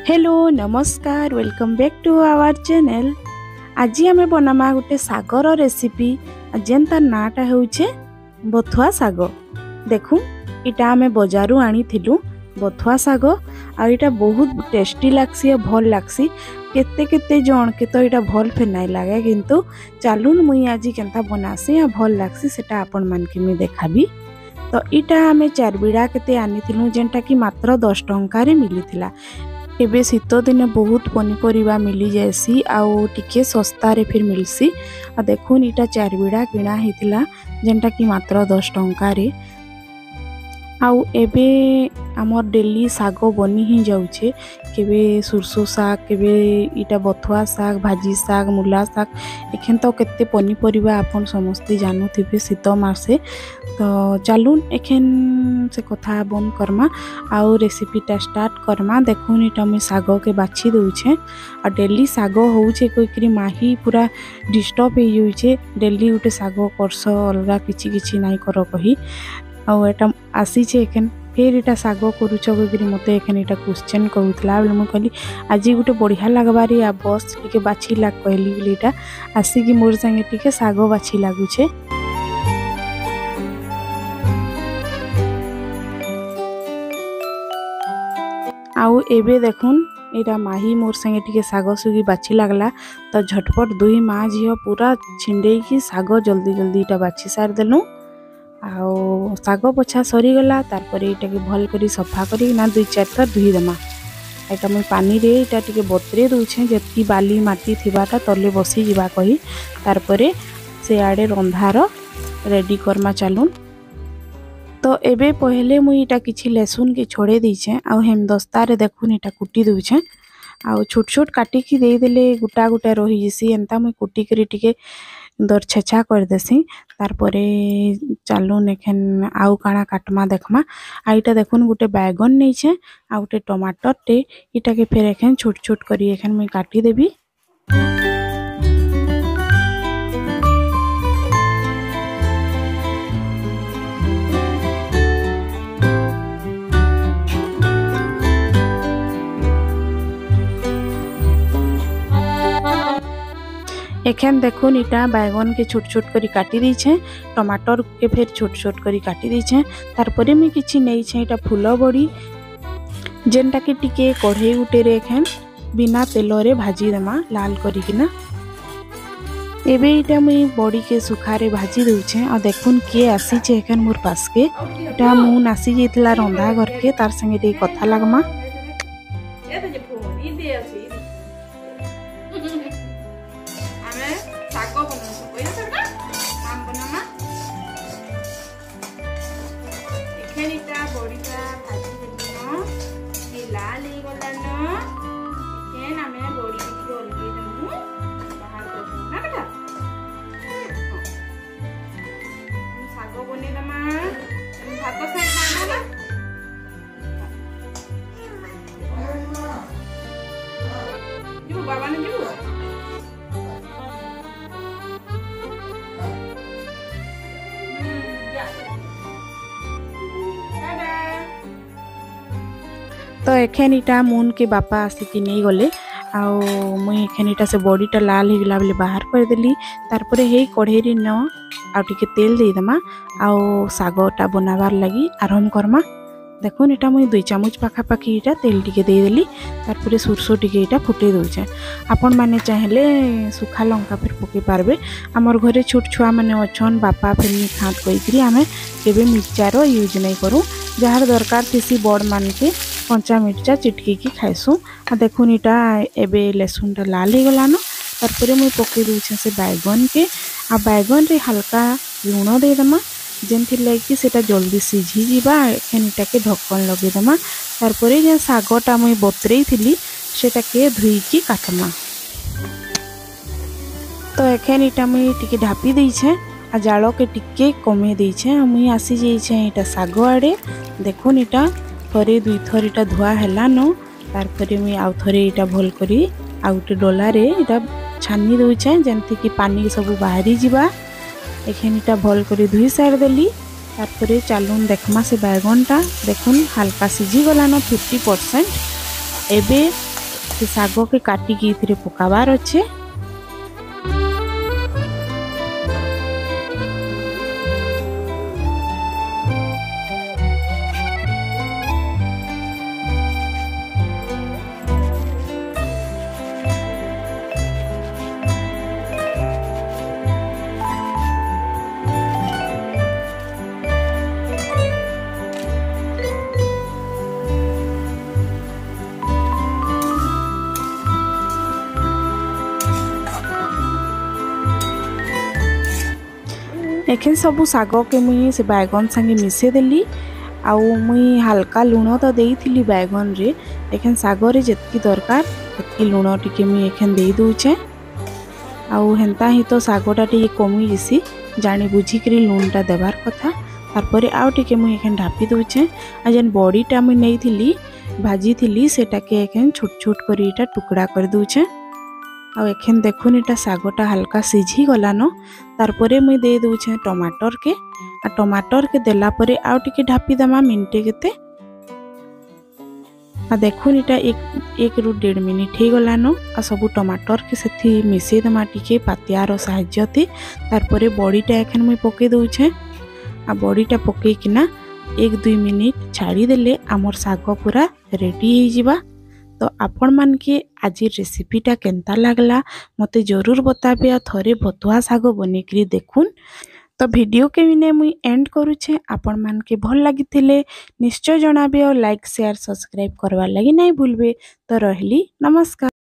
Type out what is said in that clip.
Hello नमस्कार welcome back to our channel. आज आम बनामा गोटे सागर रेसिपी जेनता नाटा होउछे बथुआ साग। देखू इटा आम बजारू आनी थिलु बथुआ साग आ इटा बहुत टेस्टी लागसी भल लागसी। केते केते जन के तो इटा भल फे नाइ लागे किंतु चालून मुई आज केनता बनासी आ भल लागसी सेटा आपन मान के मैं देखाबी। तो इटा आम चार बिड़ा केते आनी थिलु जेनटा कि मात्र 10 टंका रे मिली थिला। एबे शीत दिन बहुत पनीपरिया मिली जाएसी आउ टिके सस्ता रे फिर मिलसी। आ देखुन इटा चार बिड़ा किना हेतिला जेनटा कि मात्र 10 टंका रे। आउ एबे हमर डेली साग बनी ही जाउछे, केबे सुरसो साग, केबे इटा बथुआ साग, भाजी साग, मूला साग। एखन तो केते पनीपरिया आपन समस्ते जानुथिबे शीत मासे। तो चलून एखन से कथा बंद करमा आउ रेसिपीटा स्टार्ट करमा। देखुन इटा मैं साग के बाछी दउछे आ डेली साग होउछे कोइकरी माही पूरा डिस्टर्ब हे जाउछे। डेली उटे साग करस अलगा किछि किछि नाइ कर कही आउ एटा आसीछे एखन फिर इटा साग करूछ कोइकरी मते एखन इटा क्वेश्चन करूथला बेले मैं कहली आज गोटे बढ़िया लागबारी आ बस टिके बाछी लाग कहली बेले इटा आसी कि मोर संगे टिके साग बाछी लागुछे। आउ एबे देखुन इटा माही मोर संगे टिके साग सुगी बाछी लागला तो झटपट दुई माँ झील पूरा छिंडे की साग जल्दी जल्दी इटा बाछी सार देलु। आउ साग पछा सरीगला तार इटा के भल करी सफा करी ना 2-4 थर धुई देमा। एटा मैं पानी रे इटा टिके बतरे दउछे जेतकी बाली माटी थिबाटा तले बसी जिबा कही तार परे से आडे रंधार रेडी करमा चालून। तो एबे पहले मुई इटा किछि लहसुन के छोड़े दीछे आउ हेमदस्ता रे देखुन इटा कुटी दउछे आउ छोट छोट काटी की दे देले गुटा गुटा रही जिसी एंता मुई कुटी करी टिके दर छेछा कर देसी। तार परे चालून एखन आउ काना काटमा देखमा। आ इटा देखुन गुटे बैगन नैछे आ गुटे टमाटर टे इटा के फेर एखन छोट छोट करी एखन मुई काटी देबी। एखन देखुन इटा बैगन के छोट छोट करी काटी दीछे, टमाटर के फिर छोट छोट करी काटी दीछे। तार परे मैं किछि नै छे इटा फूल बड़ी जेनटा के टिके कढ़ई उटे रे एखन बिना तेल रे भाजी देमा लाल करी किना। एबे इटा मुई बड़ी के सुखा रे भाजी दउछे आ देखुन के आसी छे एखन मोर पास के इटा मु नासी जेतला रंधा घर के तार संगे रे कथा लागमा। तो एखन इटा मुन के बापा आसिकी नहीं गले आउ मुई एखन इटा से बड़ीटा लाल हो गला बेले बाहर कर देली। तार परे हे कढ़ई न आ टिके तेल दे देमा आउ सागटा बनाबार लगी आरंभ करमा। देखुन इटा मुई 2 चामच पाखापाखी इटा तेल टिके दे देली तार परे सुरसो टिके इटा फुटे दउछे। आपन माने चाहेले सुखा लंका फिर पके पारबे। हमर घरे छोट छुआ माने अछन बापा फेनी खात कइकरी आमे केबे मिर्चार यूज नहीं करू जहार दरकार थिसी बड़ मान के कंचा मिर्चा चिटकी की खाइसु। आ देखुन इटा एबे लहसुनटा लाल हो गलान तार परे मुई पके दउछे से बैगन के आ बैगन रे हल्का लूण दे देमा जेनथि लागी सेटा जल्दी सिझी जिबा। एखन इटा के ढक्कन लगे देमा तार परे जे सागटा मुई बतरेई थिली सेटा के धुई की काटमा। तो एखन इटा मुई टिके ढापी देइछे आ जालो के टिके कमे देइछे। मुई आसी जाइछे इटा साग आडे। देखुन इटा थरे 2 थर इटा धुआ हैला न तार परे मुई आउ थरे इटा भल करी आ गुटे डोला रे इटा छानी दउछे जेनथि कि पानी सब बाहरी जिबा। एखन इटा भल करी धुई सार देली तारपरे चालून देखमा से बैगनटा देखुन हल्का सिझी गलान 50%। एबे से साग के काटिकी इथिरे पकाबार अच्छे। एखें सबू साग के मुई से बैगन संगे मिसे देली आउ मुई हल्का लुण तो देइथिली बैगन रे। एखें साग रे जेतकी दरकार सेतकी लुण टिके मुई एखें देई दूचे। आउ हेंता ही तो सागटा टिके कमी जिसी जानी बुझी करी लुणटा देबार कथा। तारपरे आउ टिके मुई एखें ढापी दूचे। आ जेन बड़ीटा मुई नेइथिली भाजी थिली सेटा के एखें छोट छोट करी इटा टुकड़ा कर दूचे। आ एखें देखुन इटा सागटा हल्का सिझी गलान। तारपरे मुई दे दूचे टमाटर के। आ टमाटर के देला परे आउ टिके ढापी दमा मिनटे केते। आ देखुन इटा एक रु 1.5 मिनिट ही गलान। आ सबु टमाटर के सेथि मिसे दमा टिके पातियार साहाय्य थी। तारपरे बड़ीटा एखें मुई पके दूचे। आ बड़ीटा पके किना 1-2 मिनिट छाड़ी देले आमर साग पूरा रेडी हो जिबा। तो आपण मान के आज रेसिपीटा केंता लागला मते जरूर बताबे। आ थरे बथुआ साग बनेकरी देखुन। तो वीडियो के विने मुई एंड करूछे। आपण मान के भल लागिथिले निश्चय जणाबे और लाइक शेयर सब्सक्राइब करवा लगी नहीं भूलबे। तो रहली नमस्कार।